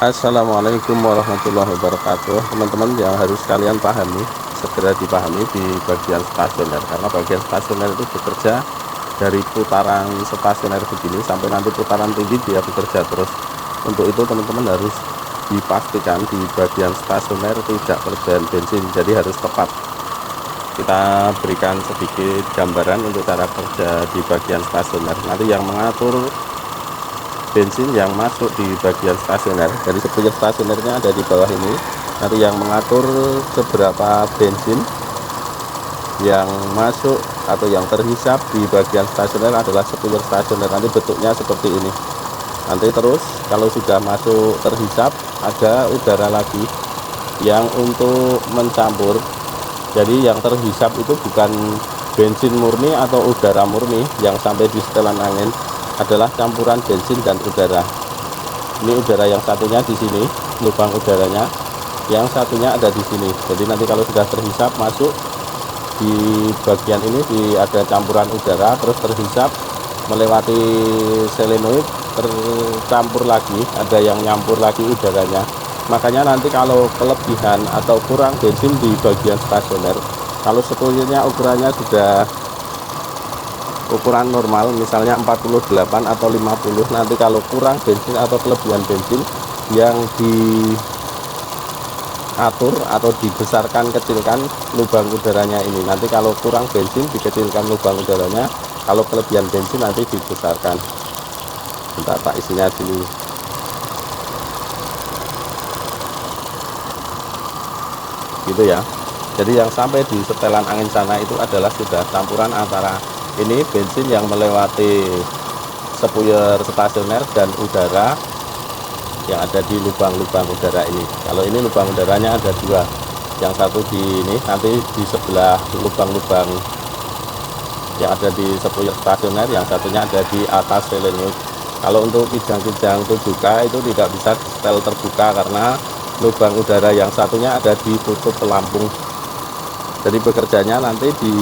Assalamualaikum warahmatullahi wabarakatuh. Teman-teman yang harus kalian pahami, segera dipahami di bagian stasioner, karena bagian stasioner itu bekerja dari putaran stasioner begini sampai nanti putaran tinggi dia bekerja terus. Untuk itu teman-teman harus dipastikan di bagian stasioner tidak kelebihan bensin, jadi harus tepat. Kita berikan sedikit gambaran untuk cara kerja di bagian stasioner. Nanti yang mengatur bensin yang masuk di bagian stasioner, dari setir stasionernya ada di bawah ini. Nanti yang mengatur seberapa bensin yang masuk atau yang terhisap di bagian stasioner adalah setir stasioner. Nanti bentuknya seperti ini. Nanti terus kalau sudah masuk terhisap, ada udara lagi yang untuk mencampur. Jadi yang terhisap itu bukan bensin murni atau udara murni yang sampai di setelan angin, adalah campuran bensin dan udara. Ini udara yang satunya di sini, lubang udaranya, yang satunya ada di sini. Jadi nanti kalau sudah terhisap masuk di bagian ini ada campuran udara, terus terhisap melewati selenoid, tercampur lagi, ada yang nyampur lagi udaranya. Makanya nanti kalau kelebihan atau kurang bensin di bagian stasioner, kalau setelahnya ukurannya sudah ukuran normal, misalnya 48 atau 50, nanti kalau kurang bensin atau kelebihan bensin yang diatur atau dibesarkan kecilkan lubang udaranya ini. Nanti kalau kurang bensin dikecilkan lubang udaranya, kalau kelebihan bensin nanti dibesarkan. Bentar tak isinya dulu. Gitu ya. Jadi yang sampai di setelan angin sana itu adalah sudah campuran antara ini bensin yang melewati spuyer stasioner dan udara yang ada di lubang-lubang udara ini. Kalau ini lubang udaranya ada dua, yang satu di ini, nanti di sebelah lubang-lubang yang ada di spuyer stasioner, yang satunya ada di atas selenoid. Kalau untuk kijang-kijang 7K itu tidak bisa setel terbuka karena lubang udara yang satunya ada di tutup pelampung. Jadi bekerjanya nanti di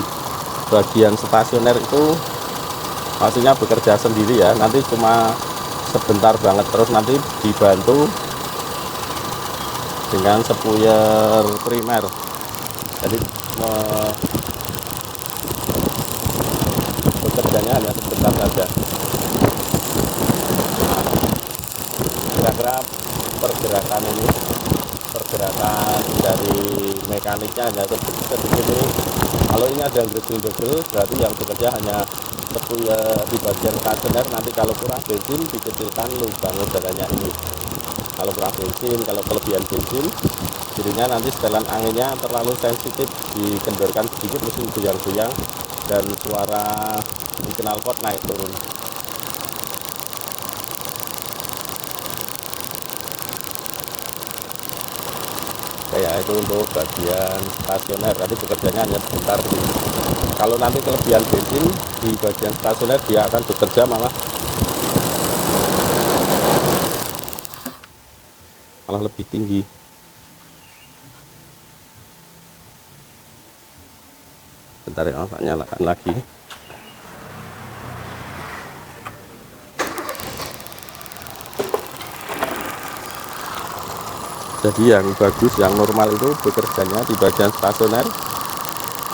bagian stasioner itu maksudnya bekerja sendiri ya, nanti cuma sebentar banget, terus nanti dibantu dengan spuyer primer. Jadi bekerjanya hanya sebentar saja. Kira-kira pergerakan dari mekaniknya hanya sedikit ini. Kalau ini ada gredel-gredel, berarti yang bekerja hanya spuyer di bagian stasioner. Nanti kalau kurang bensin dikecilkan lubang udaranya ini. Kalau kurang bensin, kalau kelebihan bensin, jadinya nanti setelan anginnya terlalu sensitif, dikendorkan sedikit mesin goyang-goyang dan suara di knalpot naik turun. Kayak itu untuk bagian stasioner, nanti bekerjanya hanya sebentar. Kalau nanti kelebihan bensin di bagian stasioner, dia akan bekerja malah lebih tinggi. Bentar ya, tak nyalakan lagi. Jadi yang bagus, yang normal itu bekerjanya di bagian stasioner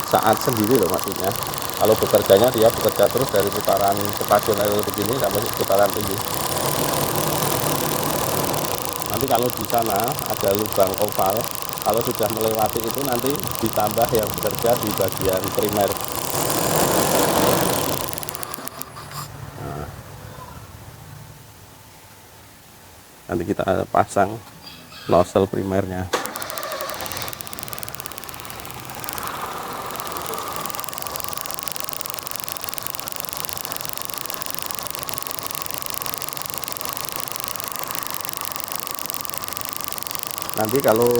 saat sendiri loh maksudnya. Kalau bekerjanya dia bekerja terus dari putaran stasioner begini sampai putaran tinggi. Nanti kalau di sana ada lubang oval, kalau sudah melewati itu nanti ditambah yang bekerja di bagian primer. Nah, nanti kita pasang nozzle primernya. Nanti kalau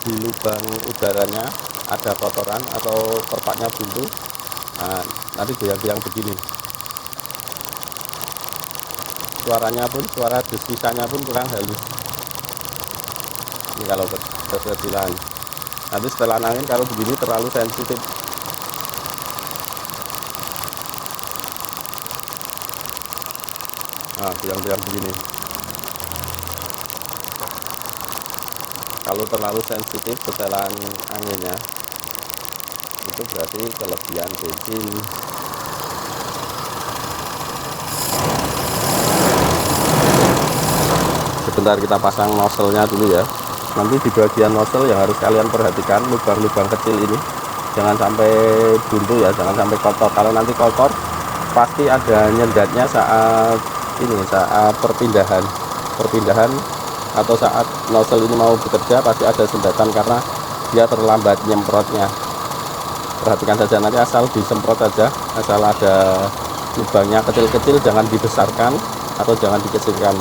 di lubang udaranya ada kotoran atau perpaknya buntu, nah, nanti goyang-goyang begini. Suaranya pun, suara desisannya pun kurang halus. Ini kalau kekecilan. Nanti setelah angin kalau begini terlalu sensitif. Nah, goyang-goyang begini. Kalau terlalu sensitif setelan anginnya, itu berarti kelebihan bensin. Sebentar kita pasang nozzle-nya dulu ya. Nanti di bagian nozzle yang harus kalian perhatikan, lubang-lubang kecil ini jangan sampai buntu ya, jangan sampai kotor. Kalau nanti kotor pasti ada nyendatnya saat perpindahan atau saat nozzle ini mau bekerja, pasti ada sendatan karena dia terlambat nyemprotnya. Perhatikan saja, nanti asal disemprot saja, asal ada lubangnya kecil-kecil, jangan dibesarkan atau jangan dikecilkan.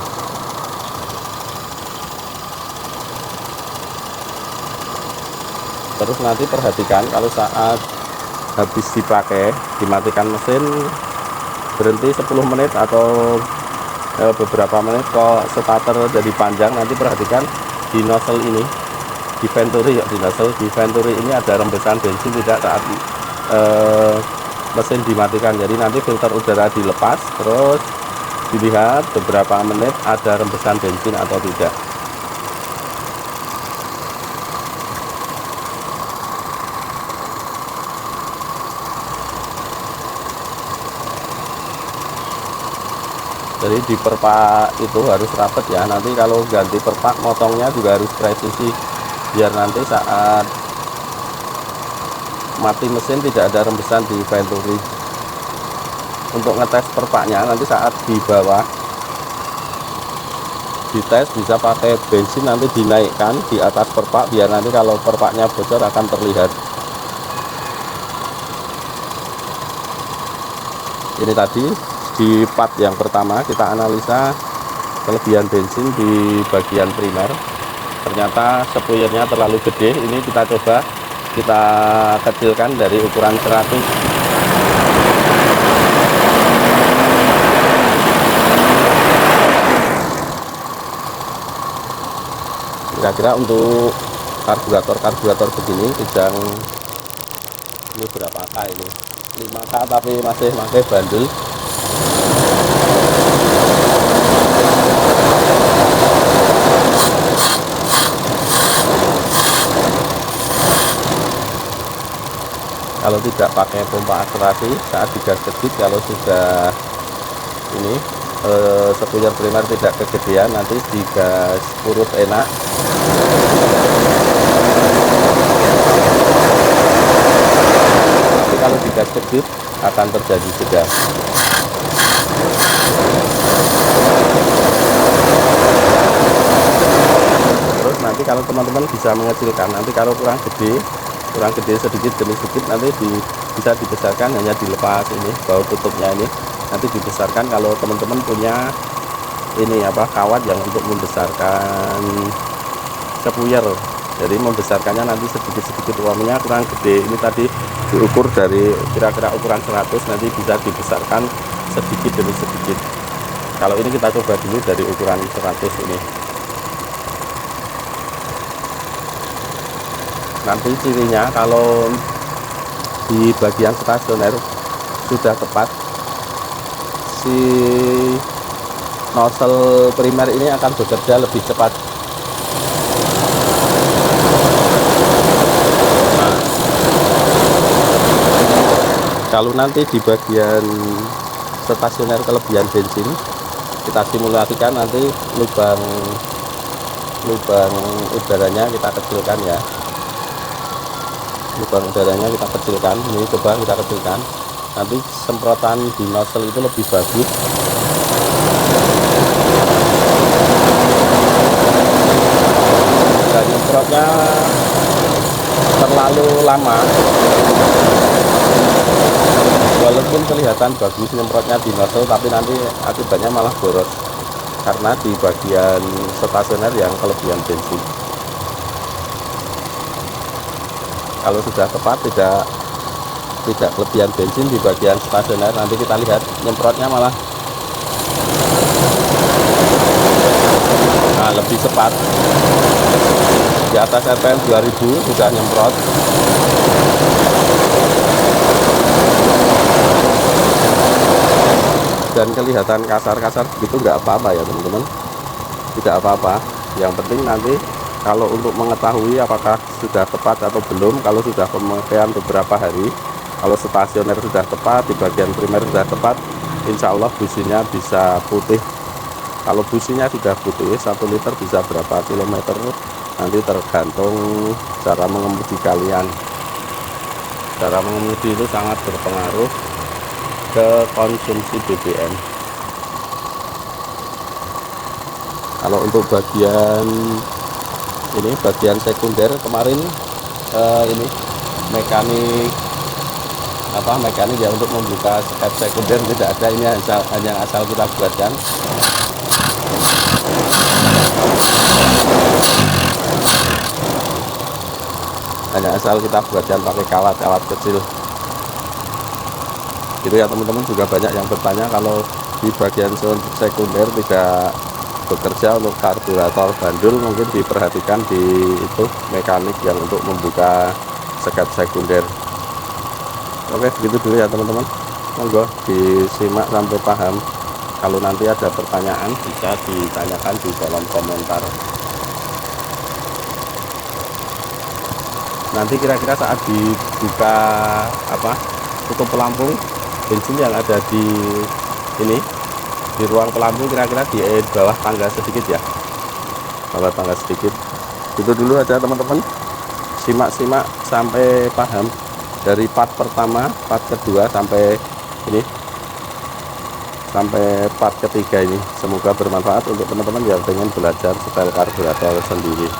Terus nanti perhatikan kalau saat habis dipakai, dimatikan mesin, berhenti 10 menit atau beberapa menit, kok starter jadi panjang, nanti perhatikan di nozzle ini, di venturi ya, di nozzle di venturi ini ada rembesan bensin tidak saat mesin dimatikan. Jadi nanti filter udara dilepas, terus dilihat beberapa menit ada rembesan bensin atau tidak. Jadi di perpak itu harus rapet ya, nanti kalau ganti perpak motongnya juga harus presisi biar nanti saat mati mesin tidak ada rembesan di venturi. Untuk ngetes perpaknya nanti saat di bawah dites bisa pakai bensin, nanti dinaikkan di atas perpak biar nanti kalau perpaknya bocor akan terlihat. Ini tadi di part yang pertama kita analisa kelebihan bensin di bagian primer. Ternyata spoilernya terlalu gede. Ini kita coba kita kecilkan dari ukuran 100. Kira-kira untuk karburator begini sedang ini berapa K ini? 5K tapi masih pakai bandul. Kalau tidak pakai pompa akselerasi saat digas kedip, kalau sudah ini spoiler primer tidak kegedean, nanti digas urut enak. Tapi kalau digas kedip akan terjadi jeda. Terus nanti kalau teman-teman bisa mengecilkan, nanti kalau kurang gede sedikit demi sedikit, nanti bisa dibesarkan, hanya dilepas ini baut tutupnya ini, nanti dibesarkan. Kalau teman-teman punya ini kawat yang untuk membesarkan spoiler, jadi membesarkannya nanti sedikit-sedikit. Uangnya kurang gede, ini tadi diukur dari kira-kira ukuran 100, nanti bisa dibesarkan sedikit demi sedikit. Kalau ini kita coba dulu dari ukuran 100 ini. Nanti cirinya kalau di bagian stasioner sudah tepat, si nozzle primer ini akan bekerja lebih cepat. Nah, kalau nanti di bagian stasioner kelebihan bensin, kita simulasikan nanti lubang udaranya kita kecilkan ya. Lubang udaranya kita kecilkan, ini coba kita kecilkan, nanti semprotan di nozzle itu lebih bagus. Dan nyemprotnya terlalu lama, walaupun kelihatan bagus nyemprotnya di nozzle, tapi nanti akibatnya malah boros karena di bagian stasioner yang kelebihan bensin. Kalau sudah tepat tidak kelebihan bensin di bagian stasioner, nanti kita lihat nyemprotnya malah lebih cepat. Di atas RPM 2000 sudah nyemprot. Dan kelihatan kasar-kasar begitu nggak apa-apa ya teman-teman, tidak apa-apa. Yang penting nanti Kalau untuk mengetahui apakah sudah tepat atau belum, kalau sudah pemakaian beberapa hari, kalau stasioner sudah tepat, di bagian primer sudah tepat, insya Allah businya bisa putih. Kalau businya sudah putih, 1 liter bisa berapa kilometer, nanti tergantung cara mengemudi kalian. Cara mengemudi itu sangat berpengaruh ke konsumsi BBM. Kalau untuk bagian ini, bagian sekunder kemarin ini mekanik ya, untuk membuka skep sekunder tidak ada, ini hanya asal kita buatkan. Hanya asal kita buatkan pakai kawat kecil gitu ya teman-teman. Juga banyak yang bertanya kalau di bagian sekunder tidak bekerja untuk karburator bandul, mungkin diperhatikan di itu mekanik yang untuk membuka skep sekunder. Oke, begitu dulu ya teman-teman, monggo disimak sampai paham. Kalau nanti ada pertanyaan bisa ditanyakan di kolom komentar. Nanti kira-kira saat dibuka tutup pelampung bensin yang ada di ini, di ruang pelampung, kira-kira di bawah tangga sedikit ya, bawah tangga sedikit. Itu dulu aja teman-teman, simak sampai paham dari part pertama, part kedua sampai ini, sampai part ketiga ini. Semoga bermanfaat untuk teman-teman yang ingin belajar setel karburator sendiri.